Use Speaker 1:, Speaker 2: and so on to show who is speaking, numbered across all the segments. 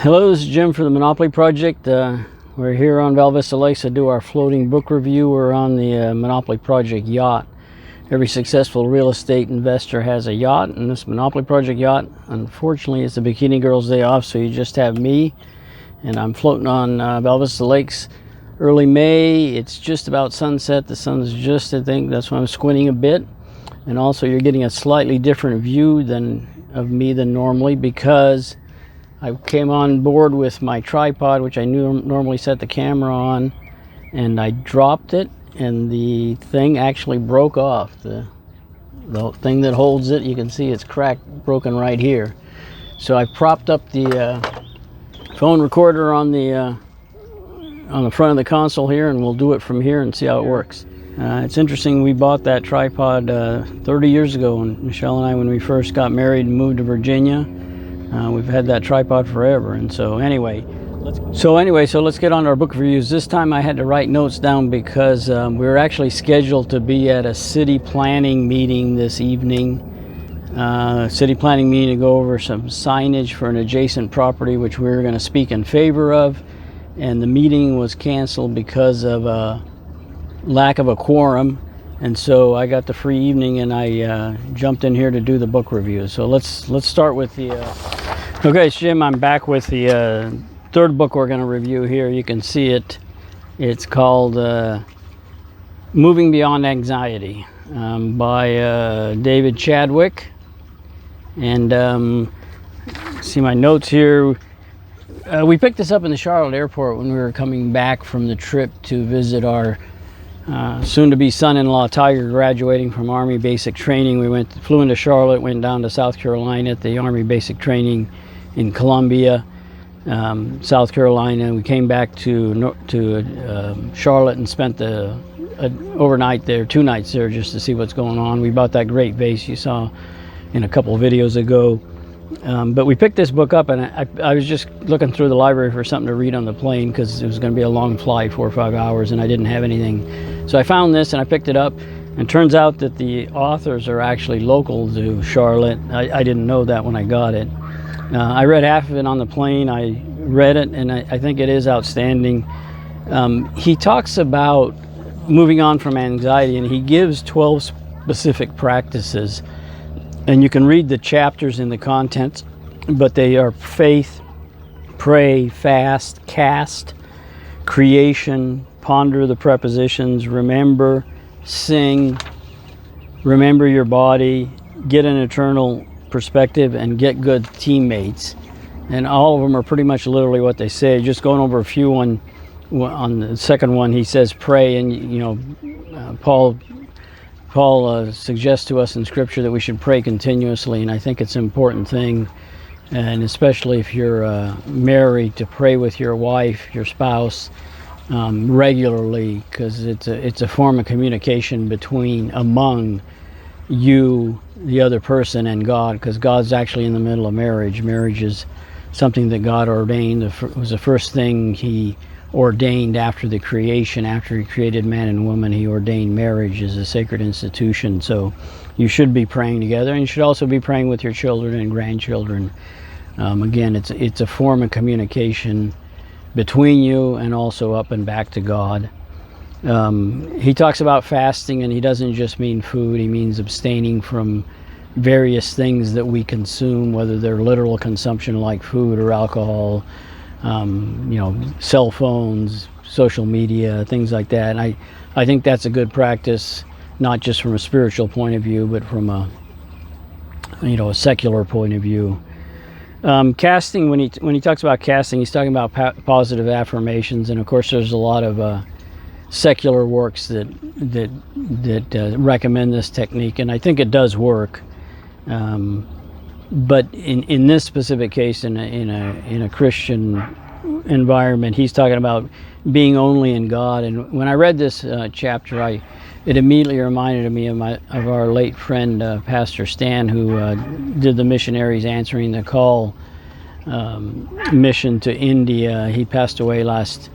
Speaker 1: Hello, this is Jim for the Monopoly Project. We're here on Val Vista Lakes to do our floating book review. We're on the Monopoly Project yacht. Every successful real estate investor has a yacht, and this Monopoly Project yacht, unfortunately, it's the Bikini Girls' day off, so you just have me, and I'm floating on Val Vista Lakes. Early May, it's just about sunset. The sun's just, I think, that's why I'm squinting a bit. And also, you're getting a slightly different view of me than normally, because I came on board with my tripod, which I normally set the camera on, and I dropped it, and the thing actually broke off. The thing that holds it, you can see it's cracked, broken right here. So I propped up the phone recorder on the front of the console here, and we'll do it from here and see how it works. It's interesting, we bought that tripod 30 years ago, and Michelle and I, when we first got married and moved to Virginia. We've had that tripod forever, and so let's get on to our book reviews. This time I had to write notes down because we were actually scheduled to be at a city planning meeting this evening. City planning meeting to go over some signage for an adjacent property which we were going to speak in favor of, and the meeting was canceled because of a lack of a quorum. And so I got the free evening, and I jumped in here to do the book review. So let's start with the okay, it's Jim. I'm back with the third book we're going to review here. You can see it. It's called Moving Beyond Anxiety by David Chadwick. And see my notes here. We picked this up in the Charlotte airport when we were coming back from the trip to visit our soon-to-be son-in-law Tiger, graduating from Army Basic Training. We flew into Charlotte, went down to South Carolina at the Army Basic Training in Columbia, South Carolina. We came back to Charlotte and spent the overnight there, 2 nights there, just to see what's going on. We bought that great vase you saw in a couple of videos ago. But we picked this book up, and I was just looking through the library for something to read on the plane, because it was going to be a long flight, 4 or 5 hours, and I didn't have anything. So I found this and I picked it up, and it turns out that the authors are actually local to Charlotte. I didn't know that when I got it. I read half of it on the plane. I read it, and I think it is outstanding. He talks about moving on from anxiety, and he gives 12 specific practices. And you can read the chapters in the contents, but they are faith, pray, fast, cast, creation, ponder the prepositions, remember, sing, remember your body, get an eternal perspective, and get good teammates. And all of them are pretty much literally what they say. Just going over a few on the second one, he says pray, and Paul suggests to us in Scripture that we should pray continuously, and I think it's an important thing, and especially if you're married, to pray with your wife, your spouse, regularly, because it's a form of communication among you, the other person, and God, because God's actually in the middle of marriage. Marriage is something that God ordained. It was the first thing He ordained after the creation. After He created man and woman, He ordained marriage as a sacred institution. So you should be praying together, and you should also be praying with your children and grandchildren. Again, it's a form of communication between you and also up and back to God. He talks about fasting, and he doesn't just mean food. He means abstaining from various things that we consume, whether they're literal consumption like food or alcohol, cell phones, social media, things like that. And I think that's a good practice, not just from a spiritual point of view, but from a secular point of view. Casting, when he talks about casting, he's talking about positive affirmations, and of course there's a lot of secular works that recommend this technique, and I think it does work. But in this specific case, in a Christian environment, he's talking about being only in God. And when I read this chapter, it immediately reminded me of our late friend Pastor Stan, who did the Missionaries Answering the Call mission to India. He passed away last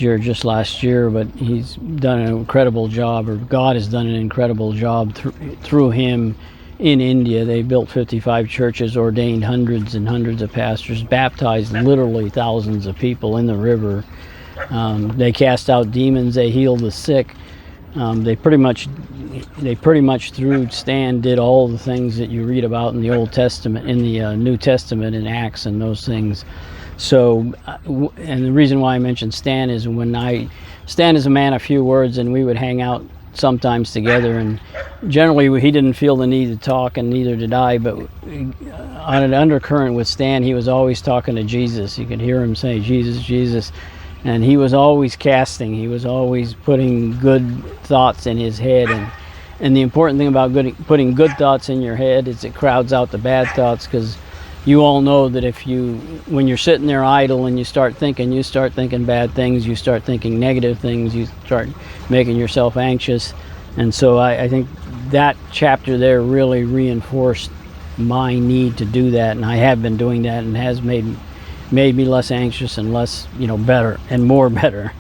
Speaker 1: year, but he's done an incredible job, or God has done an incredible job through him in India. They built 55 churches, ordained hundreds and hundreds of pastors, baptized literally thousands of people in the river. They cast out demons, they healed the sick. They pretty much through Stan did all the things that you read about in the Old Testament, in the New Testament, in Acts and those things. So, and the reason why I mentioned Stan is Stan is a man of few words, and we would hang out sometimes together, and generally he didn't feel the need to talk, and neither did I, but on an undercurrent with Stan, he was always talking to Jesus. You could hear him say, Jesus, Jesus. And he was always casting, he was always putting good thoughts in his head. And the important thing about putting good thoughts in your head is it crowds out the bad thoughts, because you all know that when you're sitting there idle and you start thinking bad things, you start thinking negative things, you start making yourself anxious. And so I think that chapter there really reinforced my need to do that, and I have been doing that, and has made me less anxious and less, better and more better.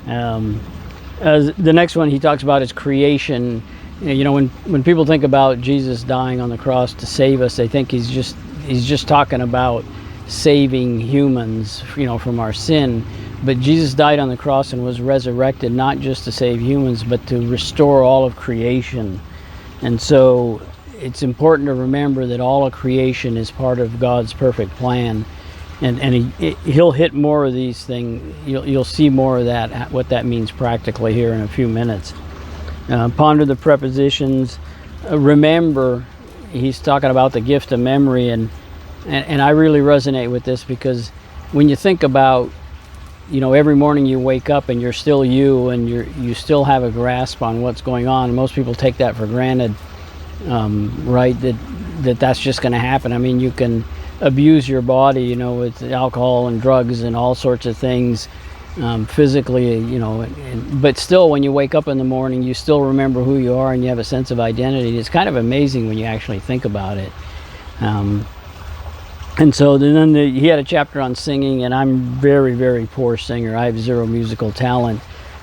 Speaker 1: The next one he talks about is creation. When people think about Jesus dying on the cross to save us, they think he's just talking about saving humans, from our sin. But Jesus died on the cross and was resurrected not just to save humans, but to restore all of creation. And so it's important to remember that all of creation is part of God's perfect plan. And he'll hit more of these things. You'll see more of that, what that means practically here in a few minutes. Ponder the prepositions. Remember, he's talking about the gift of memory, and I really resonate with this, because when you think about, every morning you wake up and you're still you, and you still have a grasp on what's going on. Most people take that for granted, right? That's just going to happen. I mean, you can abuse your body, with alcohol and drugs and all sorts of things, physically, but still, when you wake up in the morning, you still remember who you are, and you have a sense of identity. It's kind of amazing when you actually think about it. And so then he had a chapter on singing, and I'm very, very poor singer. I have zero musical talent,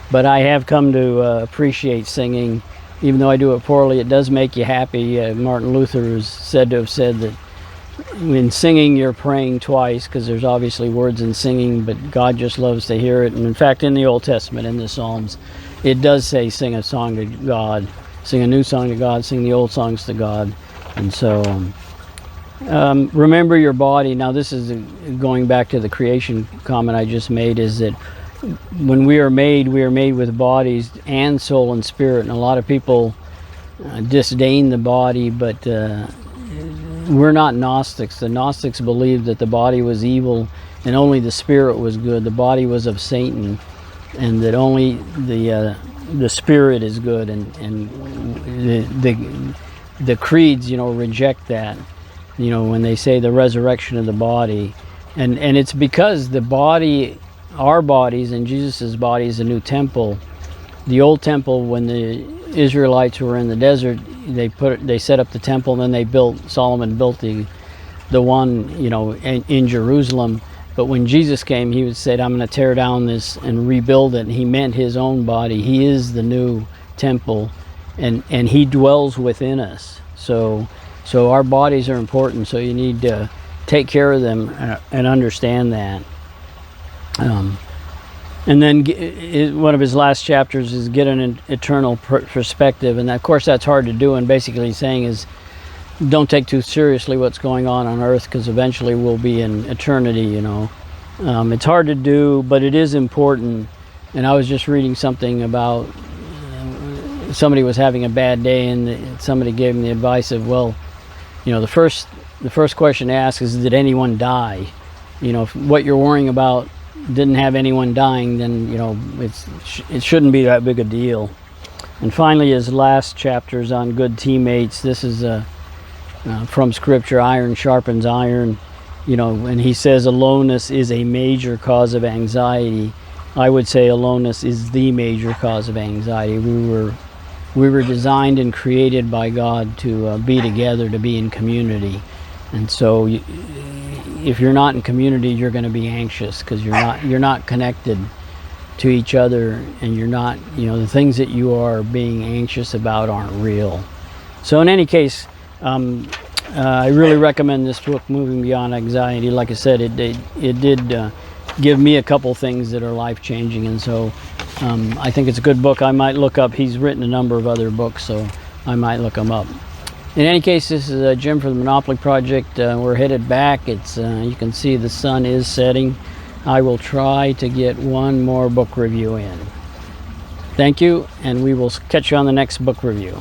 Speaker 1: but I have come to appreciate singing. Even though I do it poorly, it does make you happy. Martin Luther is said to have said that in singing you're praying twice, because there's obviously words in singing, but God just loves to hear it. And in fact, in the Old Testament, in the Psalms, it does say sing a song to God, sing a new song to God, sing the old songs to God. And so remember your body. Now this is going back to the creation comment I just made, is that when we are made with bodies and soul and spirit. And a lot of people disdain the body, but we're not Gnostics. The Gnostics believed that the body was evil and only the spirit was good. The body was of Satan, and that only the spirit is good. And the creeds, reject that. When they say the resurrection of the body, and it's because the body, our bodies, and Jesus's body is a new temple. The old temple, when the Israelites were in the desert, they set up the temple, and then Solomon built the one in Jerusalem. But when Jesus came, he said, I'm going to tear down this and rebuild it. And he meant his own body. He is the new temple, and he dwells within us. So our bodies are important, so you need to take care of them and understand that. And then one of his last chapters is get an eternal perspective, and of course that's hard to do. And basically he's saying is, don't take too seriously what's going on earth, because eventually we'll be in eternity. It's hard to do, but it is important. And I was just reading something about somebody was having a bad day, and somebody gave him the advice of, well, the first question to ask is, did anyone die? If what you're worrying about didn't have anyone dying, then it shouldn't be that big a deal. And finally, his last chapters on good teammates. This is from Scripture. Iron sharpens iron, and he says aloneness is a major cause of anxiety. I would say aloneness is the major cause of anxiety. We were designed and created by God to be together, to be in community. And so if you're not in community, you're going to be anxious, because you're not connected to each other, and you're not, the things that you are being anxious about aren't real. So in any case, I really recommend this book, Moving Beyond Anxiety. Like I said, it did give me a couple things that are life-changing, and so I think it's a good book. I might look up, he's written a number of other books, so I might look them up. In any case, this is Jim for the Monopoly Project. We're headed back. It's you can see the sun is setting. I will try to get one more book review in. Thank you, and we will catch you on the next book review.